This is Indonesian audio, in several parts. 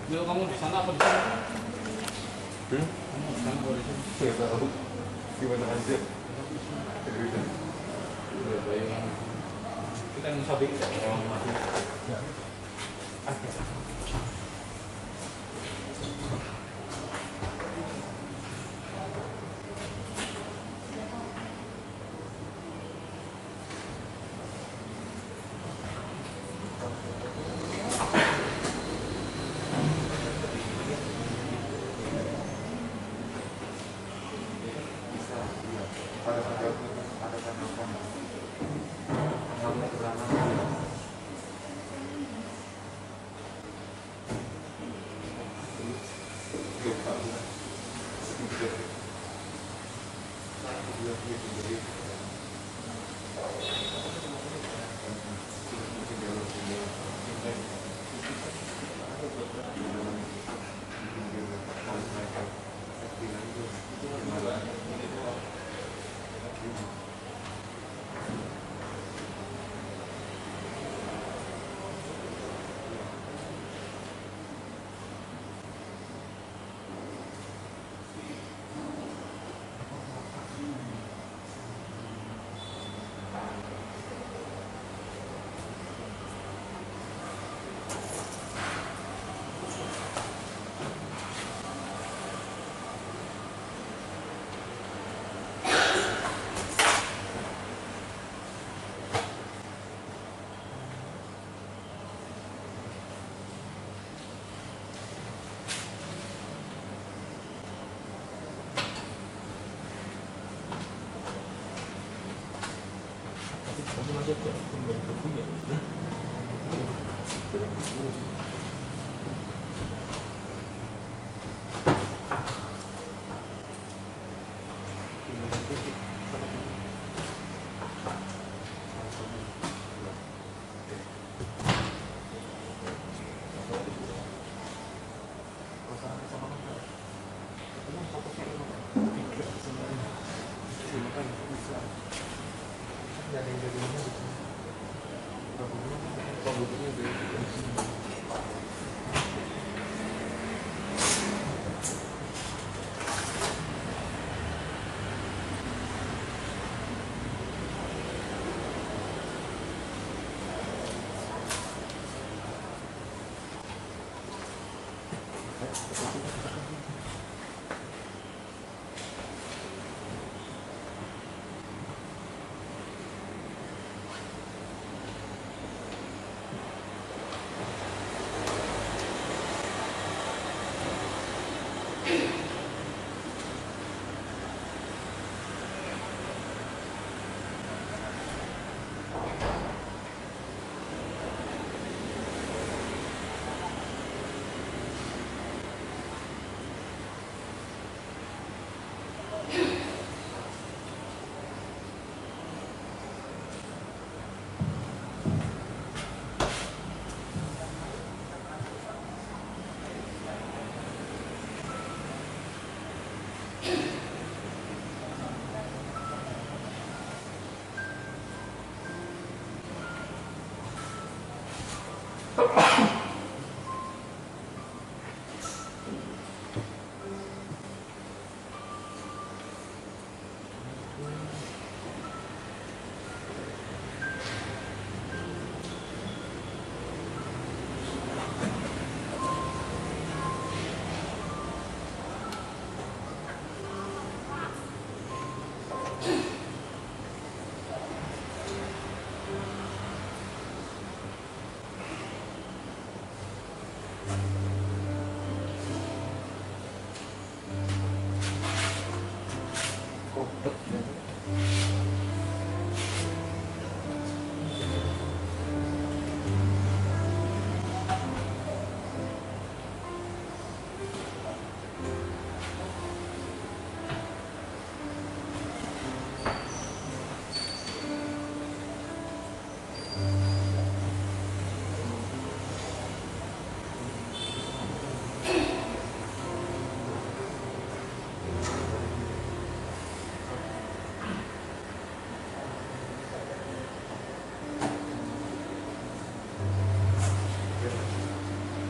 Mil, kamu di sana apa di sini? Kamu di sana apa di sini? Nggak tahu. Gimana aja. Udah bayangan. Kita yang sabik orang mati.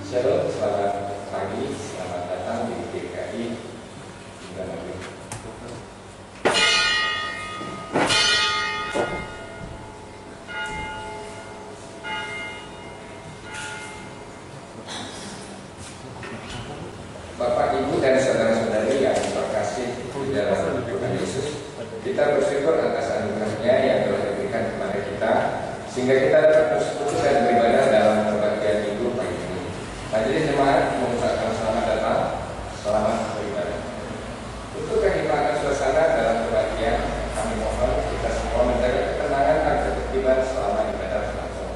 Shalom, selamat Kita bersyukur atas anugerahnya yang telah diberikan kepada kita, sehingga kita dapat bersekutu dan beribadah dalam berbagai minggu pagi ini. Majelis jemaat mengucapkan selamat datang, selamat beribadah. Untuk kenikmatan suasana dalam kebaktian, kami mohon kita semua menjaga ketenangan dan ketertiban selama ibadah berlangsung.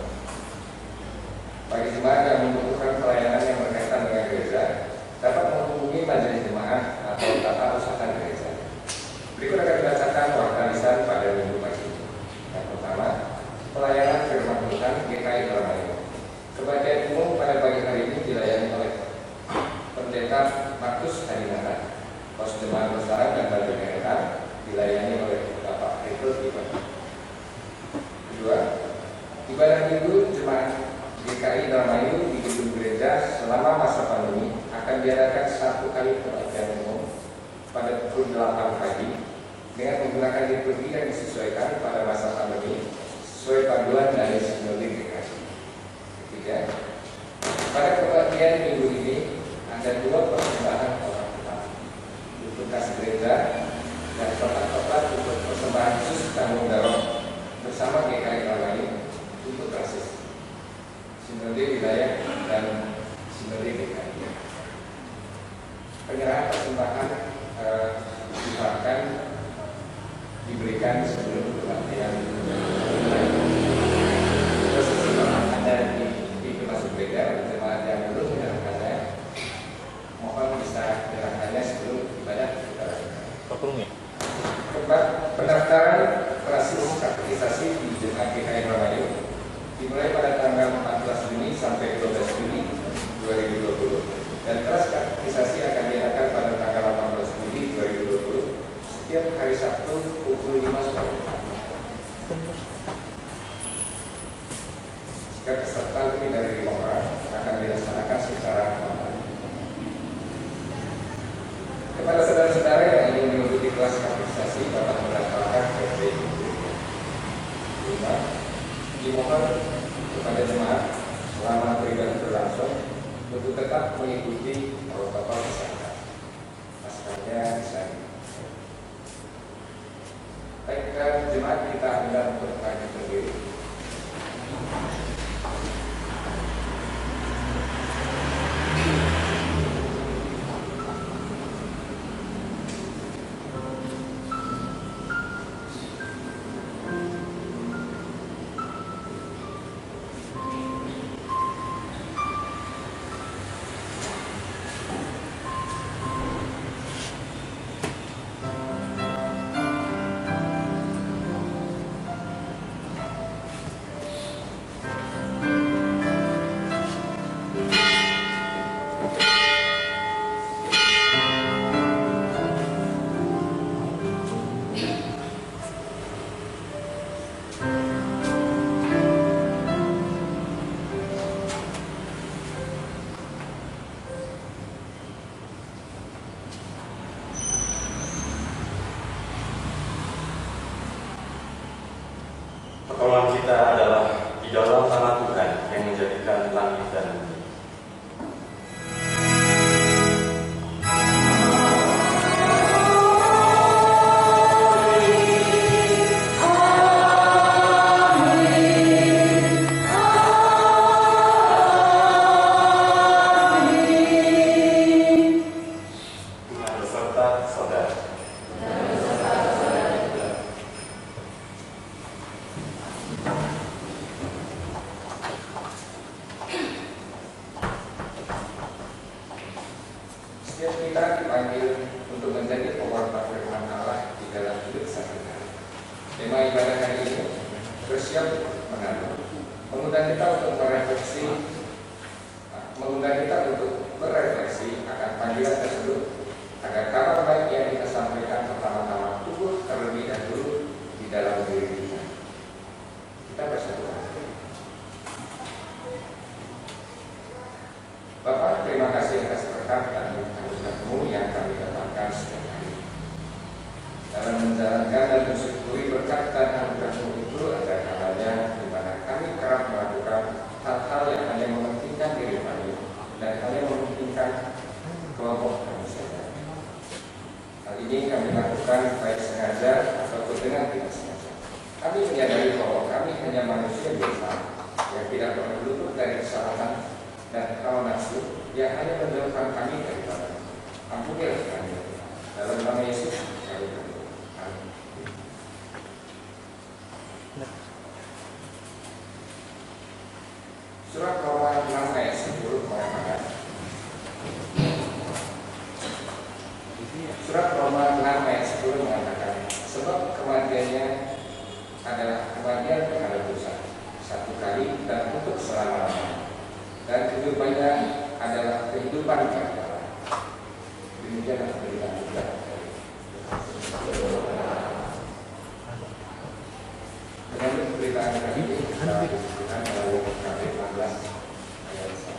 Bagi jemaat yang membutuhkan pelayanan yang berkaitan dengan gereja, dapat menghubungi majelis jemaat atau tata usaha gereja. Berikut akan dibacakan warta lisan pada minggu pagi. Yang pertama, pelayanan firman Tuhan GKI Indramayu. Kebaktian umum pada pagi hari ini dilayani oleh Pendeta Markus Hadinata. Pos jemaat bersarang dan baju merah dilayani oleh Bapak Rito Iwan. Kedua, ibadah minggu jemaat GKI Indramayu di gedung gereja selama masa pandemi akan diadakan 1 kali kebaktian umum pada pukul 8 pagi dengan menggunakan liturgi yang disesuaikan pada masa pandemi sesuai panduan dari Sinode GKI. Ketiga, pada kebaktian minggu ini ada 2 persembahan kotak untuk kas gereja dan kotak-kotak untuk persembahan khusus tanggung jawab bersama GKI Indramayu untuk rasis Sinode wilayah dan Sinode GKI. Penyerahan persembahan diharapkan diberikan sebelum kebaktian dimulai. Proses ada di masuk gereja, jemaat yang belum menyerahkannya, mohon bisa menyerahkannya sebelum ibadah kita lakukan. Keempat, pendaftaran prasis katekisasi di jemaat GKI Indramayu dimulai pada tanggal 14 Juni sampai 12 Juni 2020 dan kelas katekisasi akan diadakan pada tanggal 18 Juli 2020 setiap hari Sabtu pukul 5 sore. Jika peserta lebih dari 5 orang akan dilaksanakan secara online. Kepada saudara-saudara yang ingin mengikuti kelas katekisasi dapat mendaftarkan ke Facebook. 5. Dimohon kepada jemaat selama beribadah berlangsung untuk tetap mengikuti protokol kesehatan. Maskernya disayang. Baiklah jemaat, kita undang untuk maju berdiri. Pertolongan kita adalah di dalam nama Tuhan yang menjadikan langit dan bumi. Tuhan beserta saudara. Setiap kita dipanggil untuk menjadi pewarta firman Allah di dalam hidup sehari-hari. Tema ibadah hari ini bersiap menanam, mengundang kita untuk berefleksi akan panggilan tersebut agar kabar baik yang kita sampaikan pertama-tama tumbuh terlebih dahulu di dalam diri kita. Kita bersatu. Bapak, terima kasih atas berkat dan anugerah-Mu yang kami dapatkan setiap hari. Dalam menjalankan dan mensyukuri berkat dan anugerah-Mu itu ada kalanya di mana kami kerap melakukan hal-hal yang hanya mementingkan diri kami dan hanya mementingkan kelompok kami saja. dengan tidak sengaja. Kami menyadari bahwa kami hanya manusia biasa yang tidak pernah luput dari kesalahan dan hawa nafsu yang hanya menjauhkan kami daripada. Ampunilah kami. Dalam nama Yesus kami berdoa. Amin. Surat Roma 6 ayat 10 mengatakan, Surat Roma 6 ayat 10 mengatakan, sebab kematiannya adalah kematian terhadap dosa, satu kali dan untuk selama-lamanya, dan kehidupannya adalah kehidupan bagi Allah. Demikianlah pemberitaan kita. Dengan pemberitaan kali ini kita diskusikan melalui KP 14 ayat 1.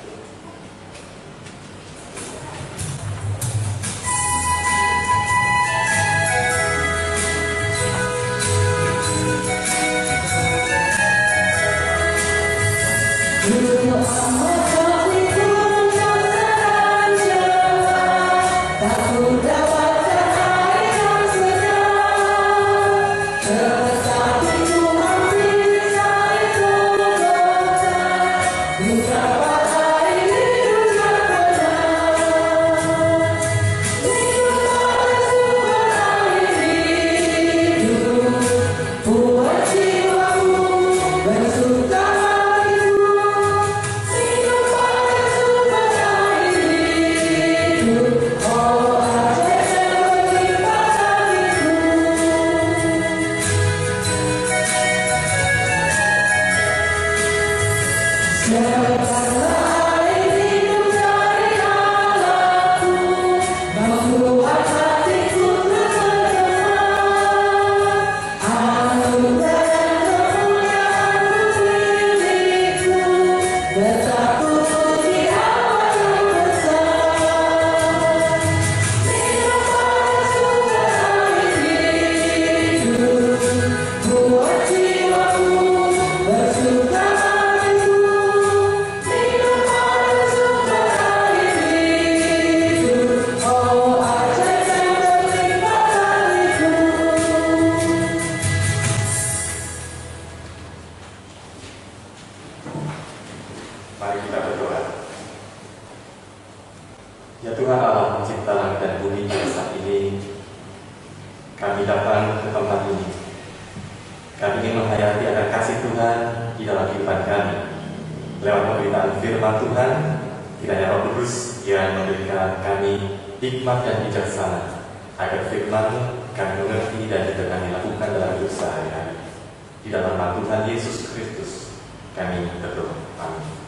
Mari kita berdoa. Ya Tuhan Allah pencipta langit dan bumi, saat ini kami datang ke tempat ini. Kami ingin menghayati akan kasih Tuhan di dalam kehidupan kami. Lewat pemberitaan firman Tuhan, kiranya Roh Kudus yang memberikan kami hikmat dan bijaksana, agar firman kami mengerti dan juga kami lakukan dalam hidup sehari-hari. Di dalam nama Tuhan Yesus Kristus kami berdoa. Amin.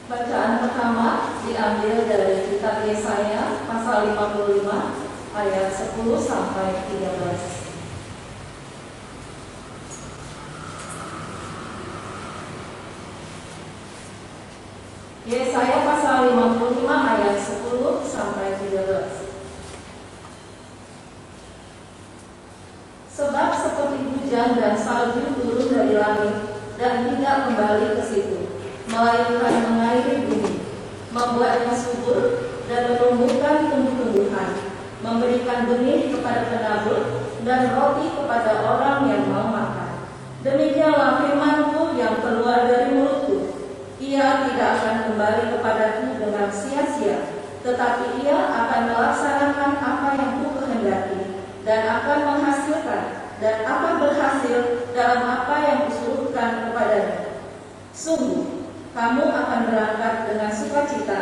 Bacaan pertama diambil dari kitab Yesaya pasal 55 ayat 10 sampai 13. Yesaya pasal 55 ayat 10 sampai 13. Sebab seperti hujan dan salju turun dari langit dan tidak kembali ke situ, melainkan mengairi bumi, membuatnya subur dan menumbuhkan tumbuh-tumbuhan, memberikan benih kepada penabur dan roti kepada orang yang mau makan. Demikianlah firman-Ku yang keluar dari mulutku. Ia tidak akan kembali kepadaku dengan sia-sia, tetapi ia akan melaksanakan apa yang Ku kehendaki dan akan menghasilkan dan akan berhasil dalam apa yang Kusuruhkan kepadanya. Sungguh, kamu akan berangkat dengan sukacita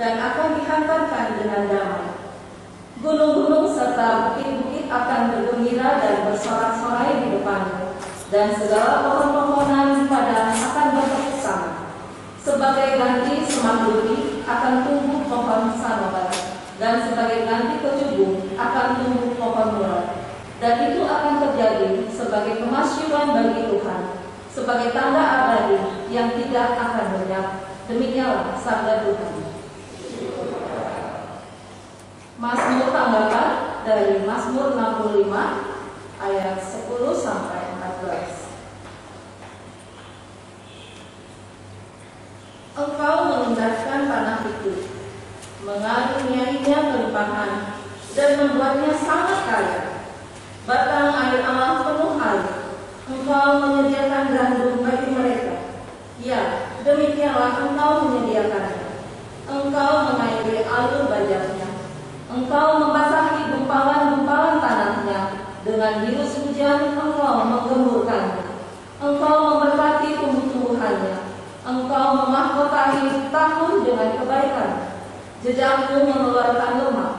dan akan dihantarkan dengan damai. Gunung-gunung serta bukit-bukit akan bergembira dan bersorak-sorai di depanmu, dan segala pohon-pohonan di padang akan bertepuk tangan. Sebagai ganti semak duri akan tumbuh pohon sanobar, dan sebagai ganti kecubung akan tumbuh pohon murad. Dan itu akan terjadi sebagai kemasyuran bagi Tuhan, sebagai tanda abadi yang tidak akan lenyap. Demikianlah sabda Tuhan. Mazmur tanggapan dari Mazmur 65 ayat 10 sampai 14. Engkau mengindahkan tanah itu, mengaruniainya kelimpahan, dan membuatnya sangat kaya. Batang air Allah penuh air. Engkau menyediakan gandum bagi mereka. Ya, demikianlah engkau menyediakannya. Engkau mengairi alur bajaknya. Engkau membasahi gumpalan-gumpalan tanahnya. Dengan dirus hujan engkau menggemburkannya. Engkau memberkati tumbuh-tumbuhannya. Engkau memahkotai tahun dengan kebaikan. Jejakmu mengeluarkan lemak.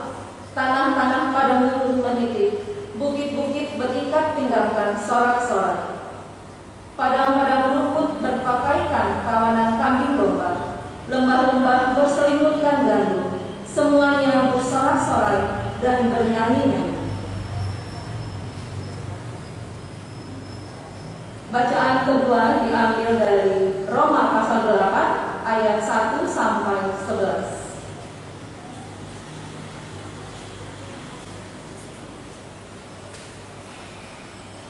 Tanah-tanah padang menitip. Bukit-bukit berikat pinggang sorak-sorai. Padang-padang rumput berpakaikan kawanan kambing domba. Lembah-lembah berselimutkan gandum. Semuanya bersorak-sorai dan bernyanyi. Bacaan kedua diambil dari Roma pasal 8 ayat 1 sampai 11.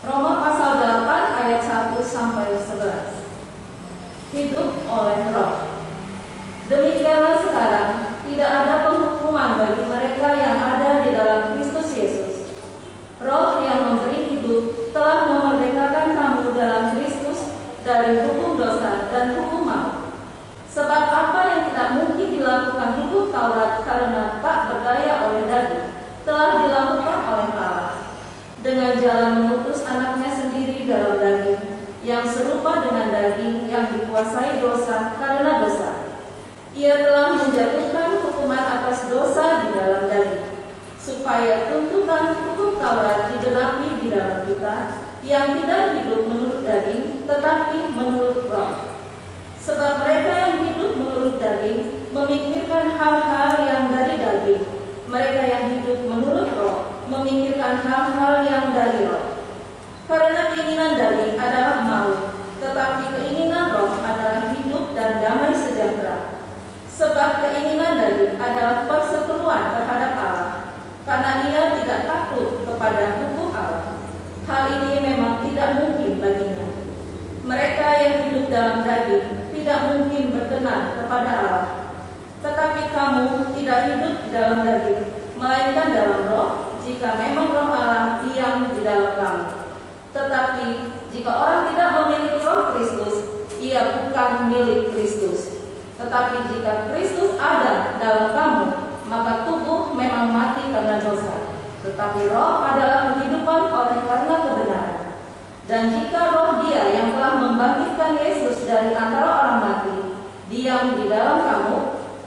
Roma pasal 8 ayat 1 sampai 11. Hidup oleh Roh. Demikianlah sekarang tidak ada penghukuman bagi mereka yang ada di dalam Kristus Yesus. Roh yang memberi hidup telah memerdekakan kamu dalam Kristus dari hukum dosa dan hukum maut. Sebab apa yang tidak mungkin dilakukan hukum Taurat karena tak berdaya oleh daging, telah dilakukan oleh Allah. Dengan jalan mengutus anaknya sendiri dalam daging, yang serupa dengan daging yang dikuasai dosa karena dosa. Ia telah menjatuhkan hukuman atas dosa di dalam daging, supaya tuntutan hukum Taurat digenapi di dalam kita, yang tidak hidup menurut daging, tetapi menurut Roh. Sebab mereka yang hidup menurut daging memikirkan hal-hal yang dari daging, mereka yang hidup menurut Roh memikirkan hal-hal yang dari Roh. Karena keinginan daging adalah maut, tetapi keinginan Roh adalah hidup dan damai sejahtera. Sebab keinginan daging adalah perseteruan terhadap Allah, karena ia tidak takut kepada hukum Allah. Hal ini memang tidak mungkin baginya. Mereka yang hidup dalam daging tidak mungkin berkenan kepada Allah. Tetapi kamu tidak hidup di dalam daging, melainkan dalam Roh, jika memang Roh Allah diam di dalam kamu. Tetapi jika orang tidak memiliki Roh Kristus, ia bukan milik Kristus. Tetapi jika Kristus ada dalam kamu, maka tubuh memang mati karena dosa, tetapi Roh adalah kehidupan oleh karena kebenaran. Dan jika Roh Dia yang telah membangkitkan Yesus dari antara orang mati diam di dalam kamu,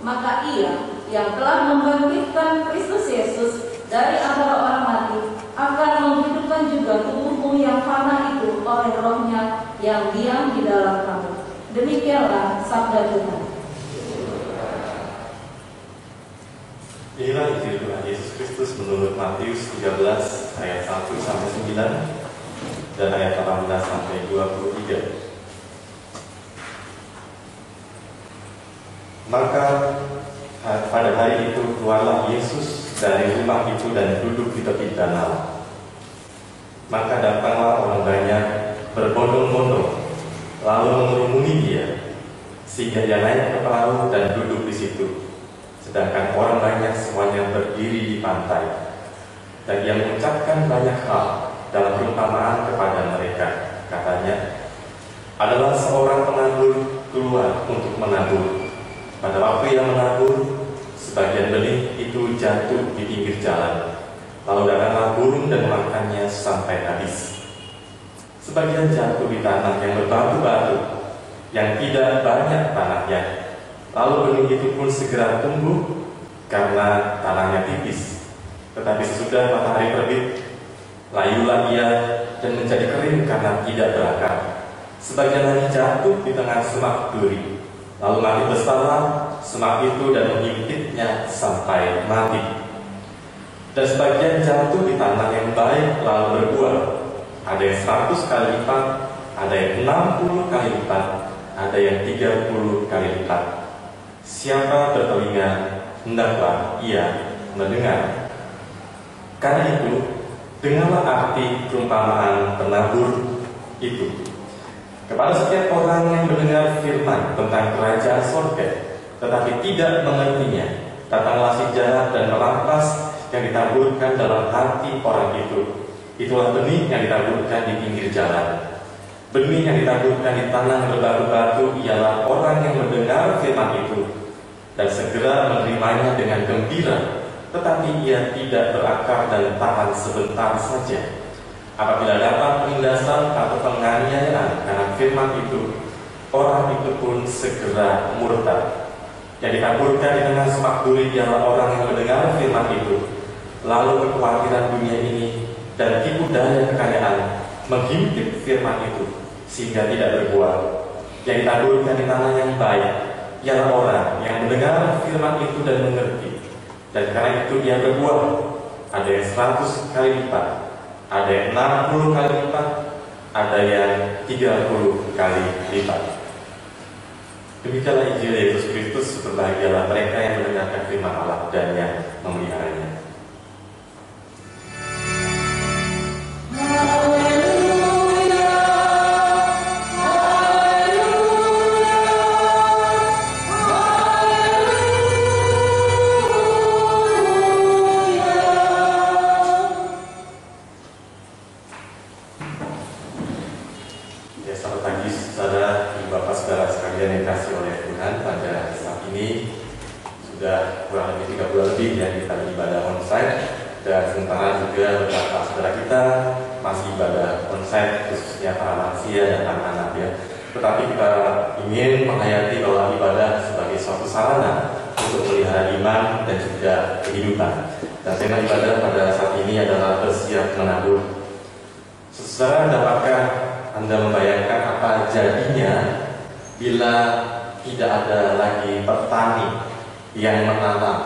maka Ia yang telah membangkitkan Kristus Yesus dari antara orang mati akan menghidupkan juga tubuhmu yang fana itu oleh Roh-Nya yang diam di dalam kamu. Demikianlah sabda Tuhan. Inilah Injil Tuhan Yesus Kristus menurut Matius 13 ayat 1 sampai 9 dan ayat 18 sampai 23. Maka pada hari itu keluarlah Yesus dari rumah itu dan duduk di tepi danau. Maka datanglah orang banyak berbondong-bondong lalu mengerumuni Dia, sehingga Dia naik ke perahu dan duduk di situ. Sedangkan orang banyak semuanya berdiri di pantai. Dan Ia mengucapkan banyak hal dalam perumpamaan kepada mereka. Katanya, adalah seorang penabur keluar untuk menabur. Pada waktu ia menabur, sebagian benih itu jatuh di pinggir jalan. Lalu datanglah burung dan memakannya sampai habis. Sebagian jatuh di tanah yang berbatu-batu, yang tidak banyak tanahnya. Lalu benih itu pun segera tumbuh karena tanahnya tipis. Tetapi sesudah matahari terbit, layulah ia dan menjadi kering karena tidak berakar. Sebagian lagi jatuh di tengah semak duri. Lalu mati besarlah semak itu dan menghimpitnya sampai mati. Dan sebagian jatuh di tanah yang baik lalu berbuah. Ada yang 100 kali lipat, ada yang 60 kali lipat, ada yang 30 kali lipat. Siapa bertelinga, hendaklah ia mendengar. Karena itu, dengarlah arti perumpamaan penabur itu. Kepada setiap orang yang mendengar firman tentang kerajaan surga, tetapi tidak mengertinya, datanglah si jahat dan merampas yang ditaburkan dalam hati orang itu. Itulah benih yang ditaburkan di pinggir jalan. Benih yang ditaburkan di tanah berbatu-batu ialah orang yang mendengar firman itu dan segera menerimanya dengan gembira, tetapi ia tidak berakar dan tahan sebentar saja. Apabila dapat penindasan atau penganiayaan karena firman itu, orang itu pun segera murtad. Yang ditaburkan di tengah semak duri ialah orang yang mendengar firman itu, lalu kekhawatiran dunia ini dan tipu daya kekayaan menghimpit firman itu sehingga tidak berbuah. Yang ditaburkan di tanah yang baik ialah orang yang mendengar firman itu dan mengerti, dan karena itu ia berbuah. Ada yang 100 kali lipat, ada yang 60 kali lipat, ada yang 30 kali lipat. Demikianlah Injil Yesus Kristus. Berbahagialah mereka yang mendengarkan firman Allah dan yang memeliharanya. Tetapi kita ingin menghayati bahwa ibadah sebagai suatu sarana untuk melihara iman dan juga kehidupan. Dan tema ibadah pada saat ini adalah bersiap menabur. Saudara, dapatkah Anda membayangkan apa jadinya bila tidak ada lagi petani yang menanam,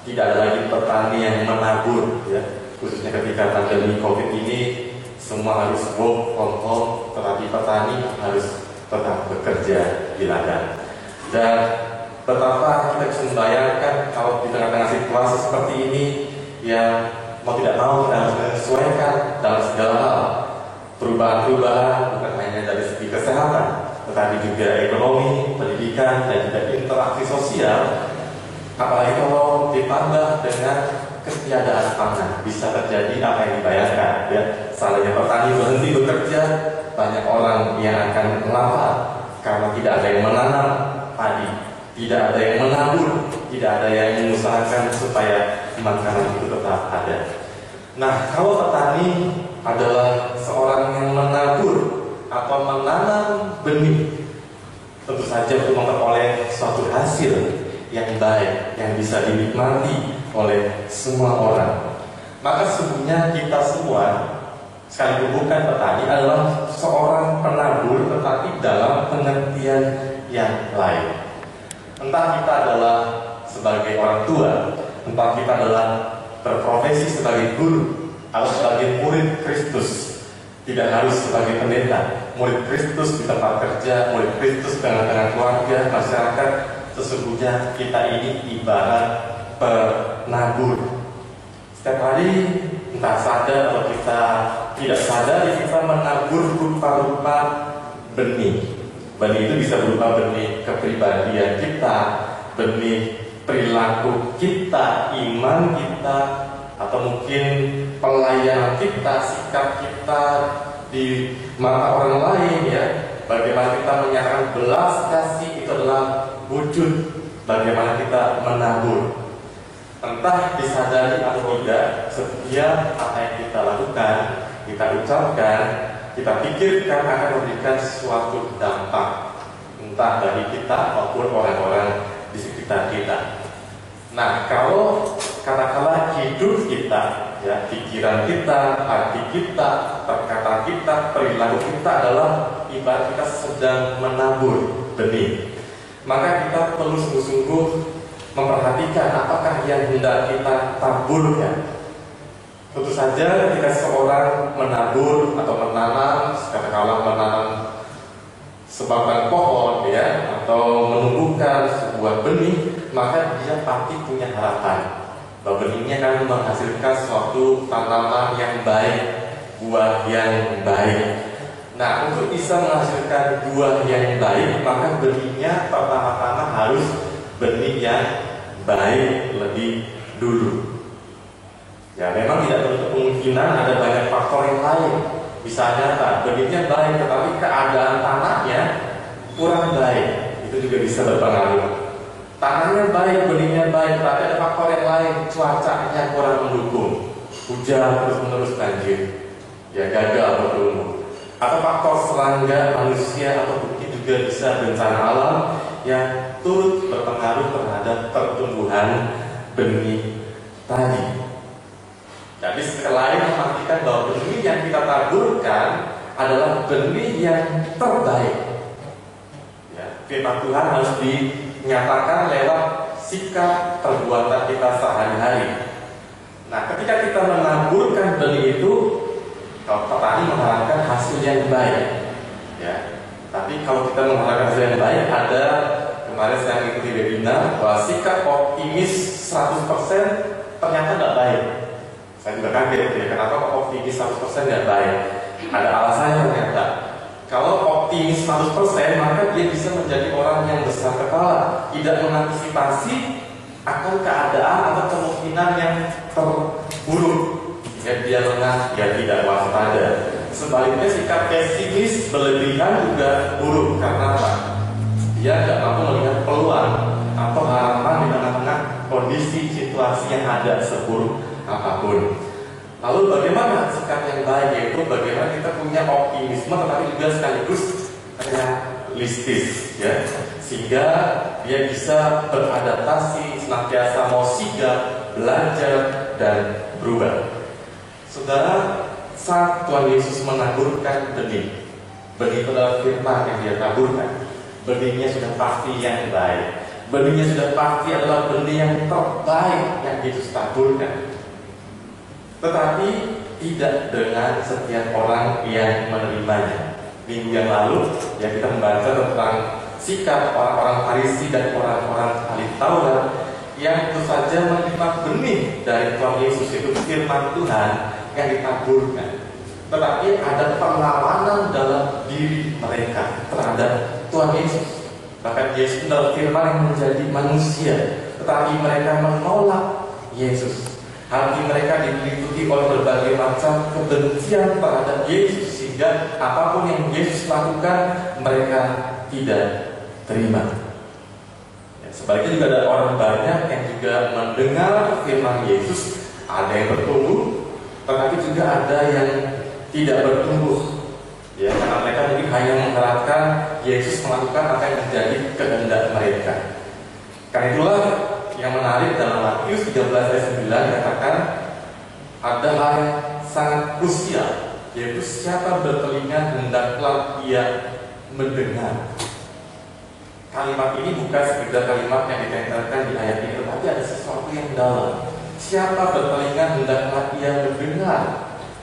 tidak ada lagi petani yang menabur, ya? Khususnya ketika pandemi COVID ini, semua harus work from home, tetapi petani harus tetap bekerja di ladang. Dan betapa kita bisa membayangkan kalau di tengah-tengah situasi seperti ini, yang mau tidak mau kita harus menyesuaikan dalam segala hal. Perubahan-perubahan bukan hanya dari segi kesehatan, tetapi juga ekonomi, pendidikan, dan juga interaksi sosial. Apalagi kalau ditambah dengan ketiadaan pangan, bisa terjadi apa yang dibayangkan, ya. Salahnya petani berhenti bekerja, banyak orang yang akan melapar karena tidak ada yang menanam padi, tidak ada yang menabur, tidak ada yang mengusahakan supaya makanan itu tetap ada. Nah, kalau petani adalah seorang yang menabur atau menanam benih, tentu saja untuk memperoleh suatu hasil yang baik, yang bisa dinikmati oleh semua orang. Maka sesungguhnya kita semua, sekalipun bukan petani, adalah seorang penabur, tetapi dalam pengertian yang lain. Entah kita adalah sebagai orang tua, entah kita adalah berprofesi sebagai guru atau sebagai murid Kristus. Tidak harus sebagai pendeta, murid Kristus di tempat kerja, murid Kristus di tengah-tengah keluarga, masyarakat. Sesungguhnya kita ini ibarat penabur. Setiap hari, entah sadar atau kita tidak sadar, kita menabur rupa-rupa benih. Benih itu bisa berupa benih kepribadian kita, benih perilaku kita, iman kita, atau mungkin pelayanan kita, sikap kita di mata orang lain, ya. Bagaimana kita menyatakan belas kasih, itu adalah wujud bagaimana kita menabur. Entah disadari atau tidak, setiap apa yang kita lakukan, kita ucapkan, kita pikirkan akan memberikan suatu dampak, entah bagi kita maupun orang-orang di sekitar kita. Nah, kalau katakanlah hidup kita, ya, pikiran kita, hati kita, perkataan kita, perilaku kita adalah ibarat kita sedang menabur benih, maka kita perlu sungguh-sungguh memperhatikan apakah yang hendak kita taburkan. Tentu saja ketika seorang menabur atau menanam, katakanlah menanam sebatang pohon, ya, atau menumbuhkan sebuah benih, maka dia pasti punya harapan. bahwa benihnya akan menghasilkan suatu tanaman yang baik, buah yang baik. Nah, untuk bisa menghasilkan buah yang baik, maka benihnya pertama-tama harus benih yang baik lebih dulu. Ya, memang tidak menutup kemungkinan ada banyak faktor yang lain. Misalnya, benihnya baik, tetapi keadaan tanahnya kurang baik, itu juga bisa berpengaruh. Tanahnya baik, benihnya baik, tetapi ada faktor yang lain, cuacanya kurang mendukung, hujan terus-menerus banjir, ya gagal bertumbuh. Atau faktor serangga manusia atau mungkin juga bisa bencana alam yang turut berpengaruh terhadap pertumbuhan benih tadi. Jadi selain memastikan bahwa benih yang kita taburkan adalah benih yang terbaik, ya, firman Tuhan harus dinyatakan lewat sikap perbuatan kita sehari-hari. Nah, ketika kita menaburkan benih itu, kalau petani mengharapkan hasil yang baik, ya. Tapi kalau kita mengharapkan hasil yang baik, ada kemarin saya mengikuti webinar bahwa sikap optimis 100% ternyata tidak baik. Saya juga kaget ya, kenapa optimis 100% tidak baik? Ada alasannya ternyata. Kalau optimis 100% maka dia bisa menjadi orang yang besar kepala, tidak mengantisipasi akan keadaan atau kemungkinan yang terburuk. Ya, dia lengah, dia tidak waspada. Sebaliknya sikap pesimis berlebihan juga buruk. Karena apa? Dia tidak mampu melihat peluang atau harapan di tengah-tengah kondisi situasi yang ada seburuk apapun. Lalu bagaimana sikap yang baik? Yaitu bagaimana kita punya optimisme tetapi juga sekaligus realistis, ya, sehingga dia bisa beradaptasi, senantiasa mau sigap, belajar dan berubah. Saudara, saat Tuhan Yesus menaburkan benih itu adalah firman yang dia taburkan. Benihnya sudah pasti yang baik. Benihnya sudah pasti adalah benih yang terbaik yang Yesus taburkan. Tetapi tidak dengan setiap orang yang menerimanya. Minggu yang lalu ya kita membaca tentang sikap orang-orang Farisi dan orang-orang ahli Taurat yang tentu saja menerima benih dari Tuhan Yesus, itu firman Tuhan yang ditaburkan. Tetapi ada perlawanan dalam diri mereka terhadap Tuhan Yesus. Bahkan Yesus adalah firman yang menjadi manusia, tetapi mereka menolak Yesus. Hati mereka diliputi oleh berbagai macam kebencian terhadap Yesus, sehingga apapun yang Yesus lakukan mereka tidak terima. Ya, sebaliknya juga ada orang banyak yang juga mendengar firman Yesus, ada yang bertumbuh, tetapi juga ada yang tidak bertumbuh, ya, karena mereka mungkin hanya mengharapkan Yesus melakukan apa yang menjadi kehendak mereka. Karena itulah yang menarik dalam Matius 13 ayat 9 katakan ada hal yang sangat krusial, yaitu siapa bertelinga hendaklah ia mendengar. Kalimat ini bukan sekedar kalimat yang ditempelkan di ayat ini, tetapi ada sesuatu yang dalam. Siapa bertelinga hendaklah ia mendengar.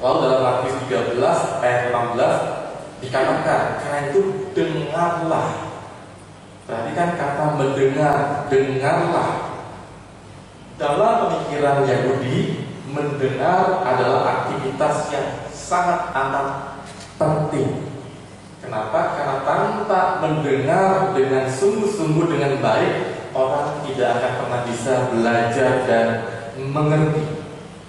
Lalu dalam Matius 13 ayat 16 dikatakan, karena itu dengarlah. Perhatikan kata mendengar, dengarlah. Dalam pemikiran Yahudi, mendengar adalah aktivitas yang sangat amat penting. Kenapa? Karena tanpa mendengar dengan sungguh-sungguh dengan baik, orang tidak akan pernah bisa belajar dan mengerti.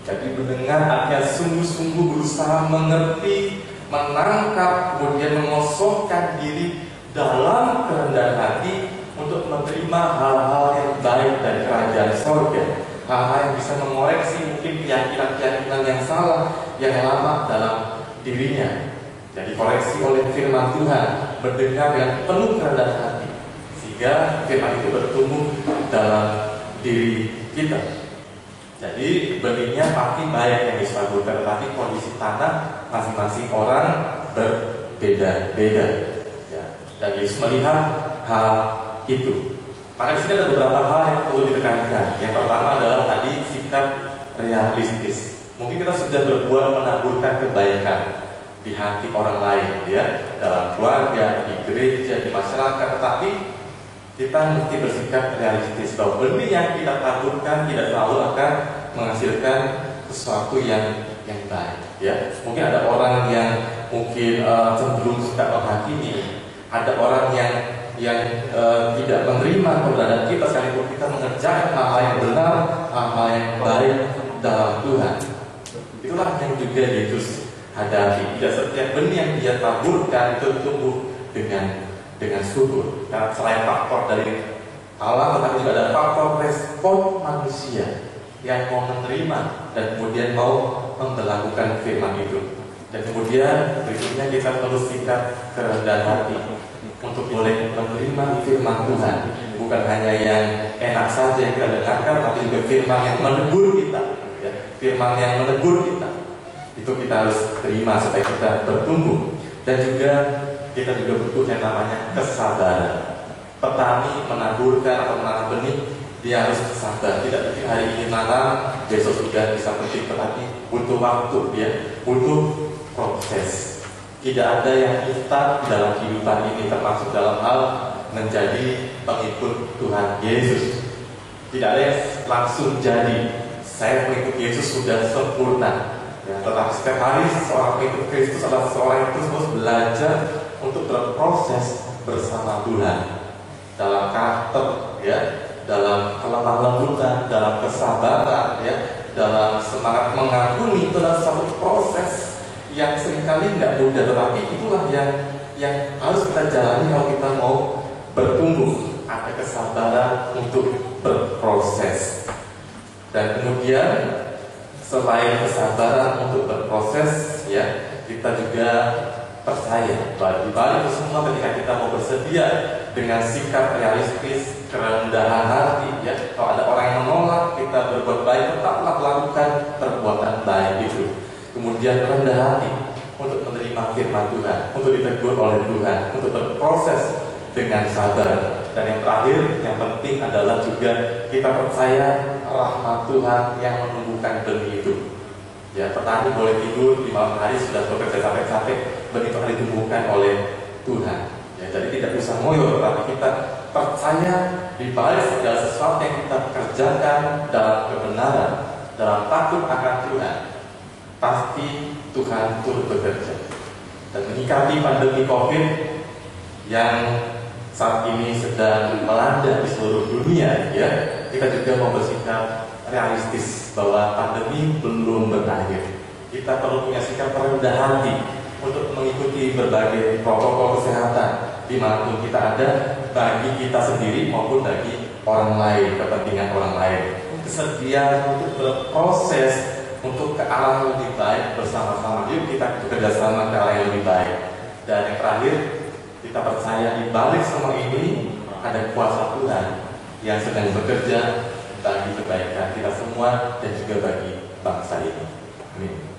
Jadi mendengar artinya sungguh-sungguh berusaha mengerti, menangkap, kemudian mengosongkan diri dalam kerendahan hati untuk menerima hal-hal yang baik dari kerajaan sorga, hal-hal yang bisa mengoreksi mungkin keyakinan-keyakinan yang salah yang lama dalam dirinya. Jadi koreksi oleh firman Tuhan, mendengar dengan penuh kerendahan hati, sehingga firman itu bertumbuh dalam diri kita. Jadi benihnya pasti baik yang disaburkan, tetapi kondisi tanah masing-masing orang berbeda-beda. Ya. Dan Yesus melihat hal itu. Maka di sini ada beberapa hal yang perlu ditekankan. Yang pertama adalah tadi sikap realistis. Mungkin kita sudah berbuat menaburkan kebaikan di hati orang lain, ya, dalam keluarga, di gereja, di masyarakat, tetapi kita mesti bersikap realistis bahwa benih yang kita taburkan tidak selalu akan menghasilkan sesuatu yang baik. Ya, mungkin ada orang yang mungkin cenderung suka menghakimi, ada orang yang tidak menerima keberadaan kita sekalipun kita mengerjakan hal yang benar, hal yang baik dalam Tuhan. Itulah yang juga Yesus hadapi. Tidak setiap benih yang dia taburkan itu tumbuh dengan subur. Karena selain faktor dari Allah, tetapi juga ada faktor respon manusia yang mau menerima dan kemudian mau melakukan firman itu. Dan kemudian berikutnya kita perlu sikap kerendahan hati untuk boleh menerima firman Tuhan. Bukan hanya yang enak saja yang kita dengarkan, tapi juga firman yang menegur kita, ya. Firman yang menegur kita itu kita harus terima supaya kita bertumbuh. Dan juga kita juga butuh yang namanya kesabaran. Petani menaburkan atau menanam benih, dia harus sabar. Tidak mungkin hari ini nanam, besok sudah bisa petik, tetapi butuh waktu, dia butuh proses. Tidak ada yang instan dalam kehidupan ini, termasuk dalam hal menjadi pengikut Tuhan Yesus. Tidak ada yang langsung jadi. Saya pengikut Yesus sudah sempurna. Ya, tetapi setiap hari seorang pengikut Kristus adalah seorang yang terus belajar untuk berproses bersama Tuhan dalam karakter, ya, dalam kelemah lembutan, dalam kesabaran, ya, dalam semangat mengampuni. Itu adalah satu proses yang seringkali nggak mudah, tetapi itulah yang harus kita jalani kalau kita mau bertumbuh. Ada kesabaran untuk berproses. Dan kemudian selain kesabaran untuk berproses, ya, kita juga percaya bahwa di balik itu semua, ketika kita mau bersedia dengan sikap realistis, kerendahan hati, ya, kalau ada orang yang menolak kita berbuat baik, tetaplah melakukan perbuatan baik itu. Kemudian rendah hati untuk menerima firman Tuhan, untuk ditegur oleh Tuhan, untuk berproses dengan sabar. Dan yang terakhir, yang penting adalah juga kita percaya rahmat Tuhan yang menumbuhkan benih itu. Ya, petani boleh tidur di malam hari sudah bekerja capek-capek, benih itu akan ditumbuhkan oleh Tuhan. Ya, jadi tidak usah ngoyo, tetapi kita percaya di balik segala sesuatu yang kita kerjakan dalam kebenaran, dalam takut akan Tuhan, pasti Tuhan turut bekerja. Dan menyikapi pandemi COVID yang saat ini sedang melanda di seluruh dunia, ya, kita juga mau bersikap realistis bahwa pandemi belum berakhir. Kita perlu punya sikap rendah hati untuk mengikuti berbagai protokol kesehatan dimanapun kita ada, bagi kita sendiri maupun bagi orang lain, kepentingan orang lain. Kesediaan untuk berproses untuk ke arah yang lebih baik bersama-sama. Yuk kita bekerja sama ke arah yang lebih baik. Dan yang terakhir, kita percaya di balik semua ini ada kuasa Tuhan yang sedang bekerja bagi kebaikan kita semua dan juga bagi bangsa ini. Amin.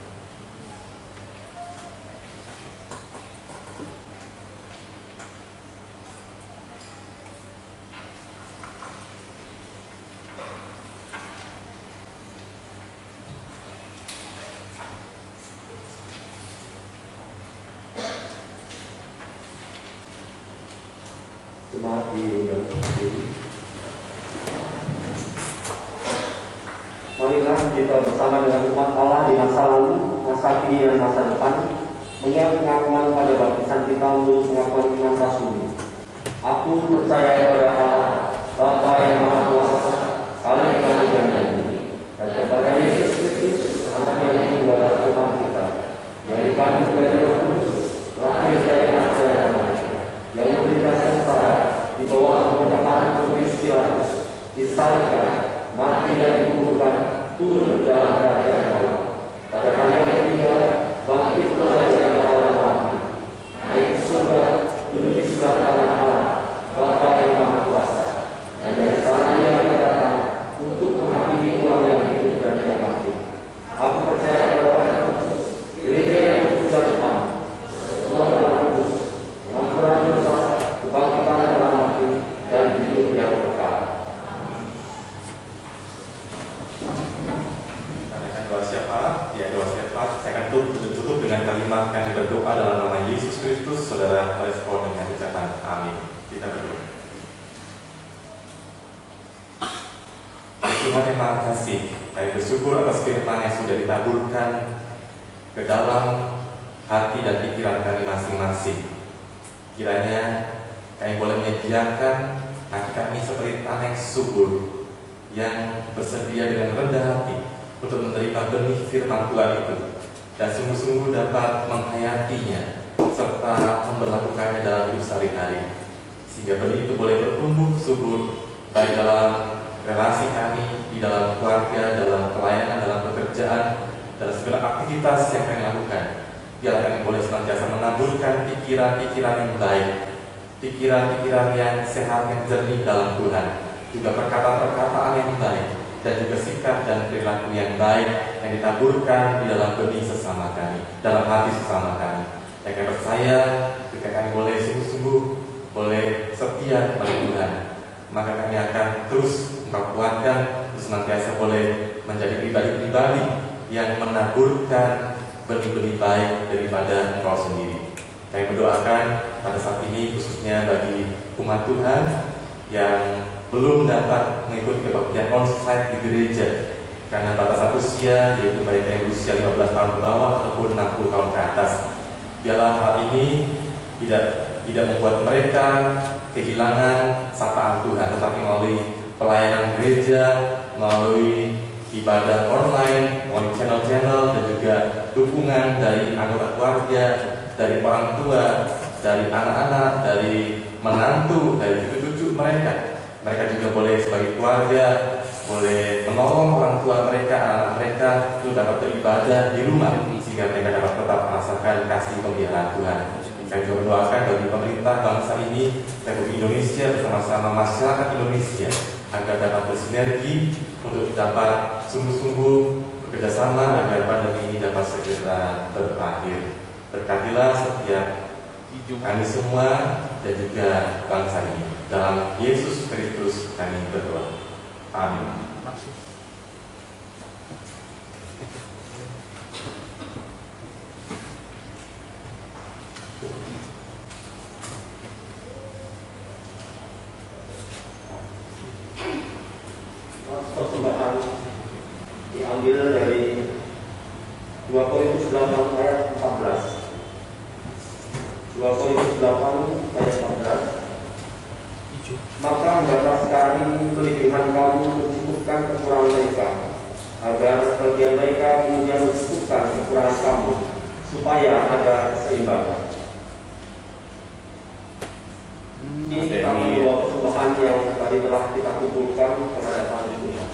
Jemaat diundang berdiri. Marilah kita bersama dengan umat Allah di masa lalu, masa kini dan masa depan, mengingat pengakuan pada baptisan kita untuk pengakuan iman rasuli. Aku percaya kepada Allah, Bapa yang Maha Kuasa, Allah yang Maha Tinggi, dan kepada Yesus Kristus, Anak yang tunggal Tuhan kita, yang dikandung dari Roh Kudus, lahir dari anak yang memberikan sengsara di bawah pemerintahan Pontius Pilatus, disalibkan, mati dan dikuburkan, turun dalam kerajaan Allah. Pada hari yang ketiga, bangkit kembali dari orang mati, naik ke surga, duduk di sebelah kanan Allah, Bapa yang Maha Kuasa, dan dari sana Dia akan datang untuk menghakimi uang yang hidup dan yang mati. Aku percaya kepada Roh Kudus, gereja yang kudus dan Tuhan, semua Roh Kudus, pengampunan dosa, kebangkitan orang mati, dan hidup yang kekal. Doa syafaat, ya, doa syafaat saya akan tutup dengan kalimat yang berdoa dalam nama Yesus Kristus. Saudara respon dengan ucapan amin. Kita berdoa. Tuhan yang Maha Kasih, Kami bersyukur atas firman yang sudah ditaburkan ke dalam hati dan pikiran kami masing-masing. Kiranya kami boleh menyediakan hati kami seperti tanah yang subur, yang bersedia dengan rendah hati untuk menerima benih firman Tuhan itu, dan sungguh-sungguh dapat menghayatinya serta memperlakukannya dalam hidup sehari-hari, sehingga benih itu boleh bertumbuh subur baik dalam relasi kami, di dalam keluarga, dalam pelayanan, dalam pekerjaan, dalam segala aktivitas yang kami lakukan. Biarlah kami boleh senantiasa menaburkan pikiran-pikiran yang baik, pikiran-pikiran yang sehat, yang jernih dalam Tuhan, juga perkataan-perkataan yang baik, dan juga sikap dan perilaku yang baik yang ditaburkan di dalam benih sesama kami, dalam hati sesama kami. Yang kami percaya, jika kami boleh sungguh-sungguh, boleh setia kepada Tuhan, maka kami akan terus memperkuatkan, terus senantiasa boleh menjadi pribadi-pribadi yang menaburkan benih-benih baik daripada Engkau sendiri. Kami mendoakan pada saat ini khususnya bagi umat Tuhan yang belum dapat mengikuti kebaktian onsite di gereja karena batasan usia, yaitu baik yang berusia 15 tahun ke bawah ataupun 60 tahun ke atas. Biarlah hal ini tidak membuat mereka kehilangan sapaan Tuhan, tetapi melalui pelayanan gereja, melalui ibadah online, melalui channel-channel, dan juga dukungan dari anggota keluarga, dari orang tua, dari anak-anak, dari menantu, dari cucu-cucu mereka juga boleh sebagai keluarga boleh menolong orang tua mereka, anak mereka itu dapat beribadah di rumah, sehingga mereka dapat tetap merasakan kasih pemeliharaan Tuhan. Kami juga mendoakan bagi pemerintah bangsa ini, Republik Indonesia bersama-sama masyarakat Indonesia, agar dapat bersinergi untuk dapat sungguh-sungguh bekerjasama agar pandemi ini dapat segera berakhir. Berkatilah setiap kami semua dan juga bangsa ini. Dalam Yesus Kristus kami berdoa. Amin. Persembahan diambil dari 2 Korintus 8 ayat 14. 2 Korintus 8 ayat 14. Maka hendaklah sekali kelebihan kamu mencukupkan kekurangan mereka, agar sebagian mereka kemudian mencukupkan kekurangan kamu, supaya ada keseimbangan. Ini kami dua persembahan yang tadi telah kita kumpulkan kepada Tuhan Yesus.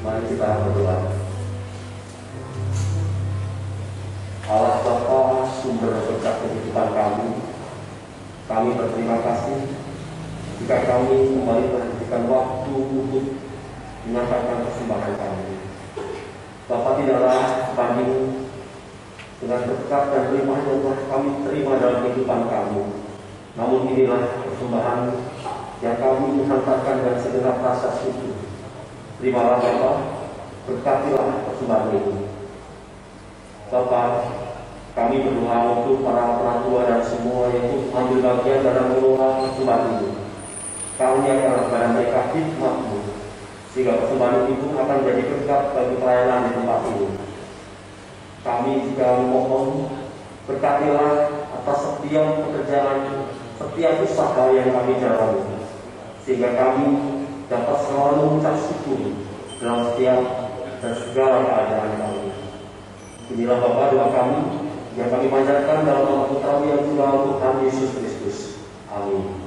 Mari kita berdoa. Allah Bapa, sumber berkat kehidupan kami berterima kasih jika kami kembali menghentikan waktu untuk menyampaikan persembahan kami. Bapa, tidaklah sebanding dengan berkat dan limpah yang telah kami terima dalam kehidupan kami. Namun inilah persembahan yang kami menghantarkan dengan segenap rasa syukur. Terimalah Bapa, berkatilah persembahan ini. Bapa, Kami berdoa untuk para orang tua dan semua yang ikut ambil bagian dalam mengelola persembahan ini. Kami akan kepada mereka hikmat-Mu, sehingga persembahan itu akan menjadi berkat bagi pelayanan di tempat ini. Kami juga memohon berkatilah atas setiap pekerjaan, setiap usaha yang kami jalani, sehingga kami dapat selalu mengucap syukur dalam setiap dan segala keadaan kami. Inilah Bapa doa kami yang kami panjatkan dalam nama Putra-Mu yang tunggal Tuhan Yesus Kristus. Amin.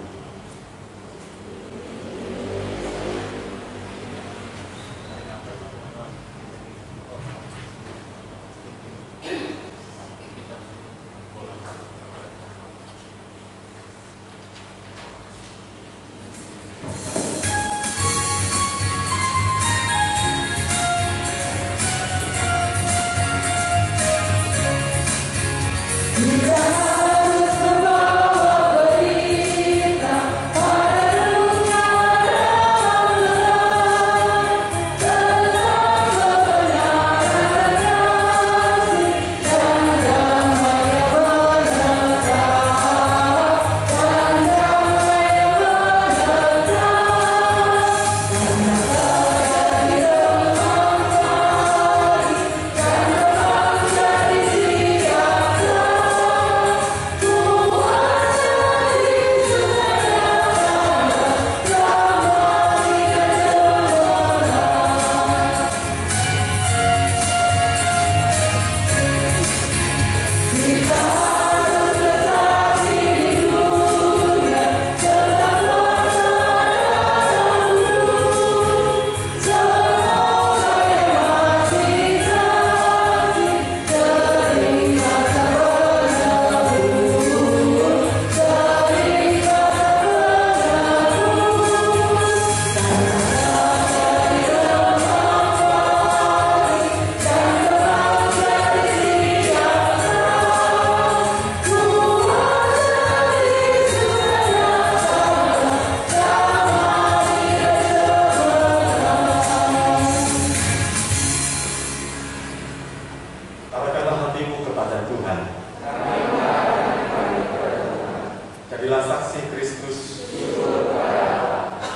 Jadilah saksi Kristus.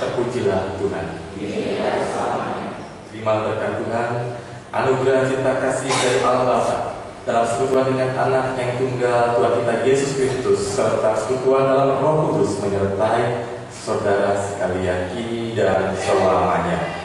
Terpujilah Tuhan. Terima berkat Tuhan, anugerah cinta kasih dari Allah Bapa dalam persekutuan dengan anak yang tunggal Tuhan kita Yesus Kristus, serta persekutuan dalam Roh Kudus menyertai saudara sekalian kini dan selamanya.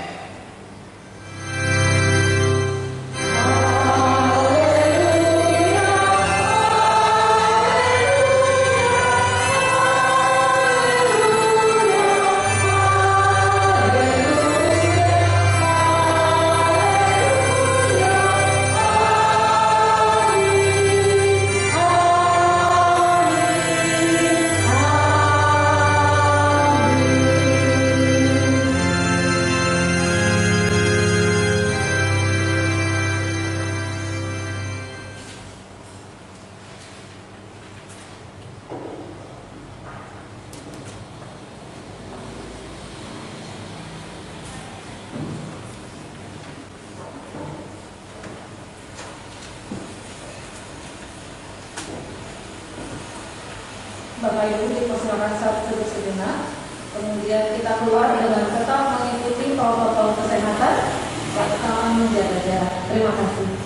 Bapak Ibu dipersilakan saat duduk sejenak. Kemudian kita keluar dengan tetap mengikuti protokol kesehatan serta menjaga jarak. Terima kasih.